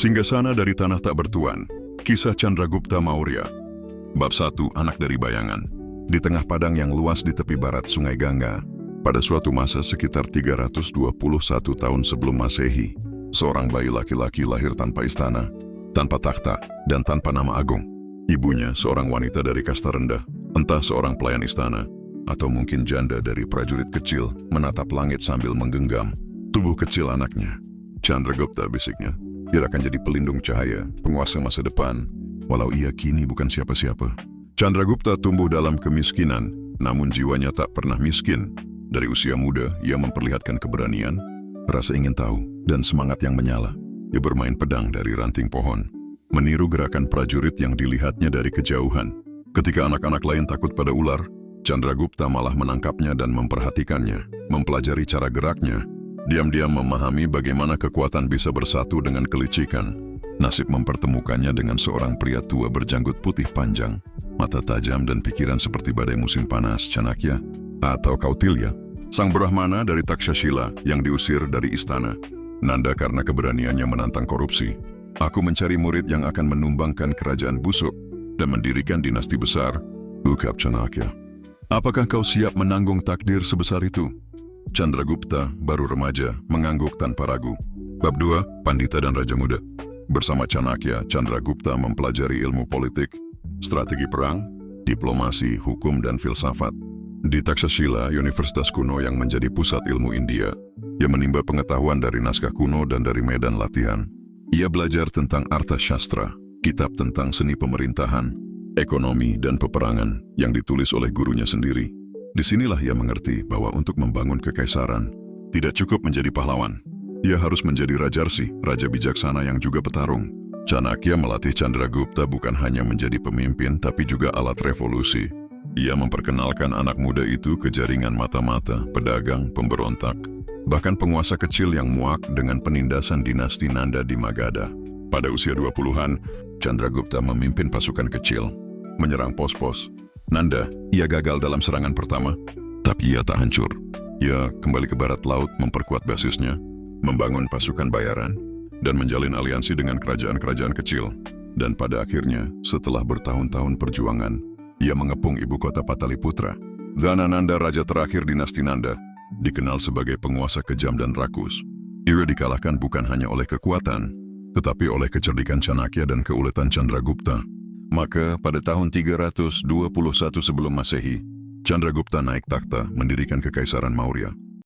Singgasana dari Tanah Tak Bertuan, Kisah Chandragupta Maurya. Bab 1, Anak dari Bayangan. Di tengah padang yang luas di tepi barat Sungai Ganga, pada suatu masa sekitar 321 tahun sebelum Masehi, seorang bayi laki-laki lahir tanpa istana, tanpa takhta, dan tanpa nama agung. Ibunya seorang wanita dari kasta rendah, entah seorang pelayan istana, atau mungkin janda dari prajurit kecil menatap langit sambil menggenggam tubuh kecil anaknya. Chandragupta, bisiknya, dia akan jadi pelindung cahaya, penguasa masa depan, walau ia kini bukan siapa-siapa. Chandragupta tumbuh dalam kemiskinan, namun jiwanya tak pernah miskin. Dari usia muda, ia memperlihatkan keberanian, rasa ingin tahu, dan semangat yang menyala. Ia bermain pedang dari ranting pohon, meniru gerakan prajurit yang dilihatnya dari kejauhan. Ketika anak-anak lain takut pada ular, Chandragupta malah menangkapnya dan memperhatikannya, mempelajari cara geraknya. Diam-diam memahami bagaimana kekuatan bisa bersatu dengan kelicikan. Nasib mempertemukannya dengan seorang pria tua berjanggut putih panjang, mata tajam dan pikiran seperti badai musim panas, Chanakya atau Kautilya, sang Brahmana dari Takshashila yang diusir dari istana. Nanda karena keberaniannya menantang korupsi. Aku mencari murid yang akan menumbangkan kerajaan busuk dan mendirikan dinasti besar, ucap Chanakya. Apakah kau siap menanggung takdir sebesar itu? Chandragupta, baru remaja, mengangguk tanpa ragu. Bab 2, Pandita dan Raja Muda. Bersama Chanakya, Chandragupta mempelajari ilmu politik, strategi perang, diplomasi, hukum, dan filsafat. Di Takshashila, universitas kuno yang menjadi pusat ilmu India, ia menimba pengetahuan dari naskah kuno dan dari medan latihan. Ia belajar tentang Artha Shastra, kitab tentang seni pemerintahan, ekonomi, dan peperangan yang ditulis oleh gurunya sendiri. Disinilah ia mengerti bahwa untuk membangun kekaisaran, tidak cukup menjadi pahlawan. Ia harus menjadi rajarsi, raja bijaksana yang juga petarung. Chanakya melatih Chandragupta bukan hanya menjadi pemimpin, tapi juga alat revolusi. Ia memperkenalkan anak muda itu ke jaringan mata-mata, pedagang, pemberontak, bahkan penguasa kecil yang muak dengan penindasan dinasti Nanda di Magadha. Pada usia 20-an, Chandragupta memimpin pasukan kecil, menyerang pos-pos Nanda. Ia gagal dalam serangan pertama, tapi ia tak hancur. Ia kembali ke barat laut, memperkuat basisnya, membangun pasukan bayaran, dan menjalin aliansi dengan kerajaan-kerajaan kecil. Dan pada akhirnya, setelah bertahun-tahun perjuangan, ia mengepung ibu kota Pataliputra. Dhanananda, raja terakhir dinasti Nanda, dikenal sebagai penguasa kejam dan rakus. Ia dikalahkan bukan hanya oleh kekuatan, tetapi oleh kecerdikan Chanakya dan keuletan Chandragupta. Maka pada tahun 321 sebelum Masehi, Chandragupta naik takhta mendirikan kekaisaran Maurya.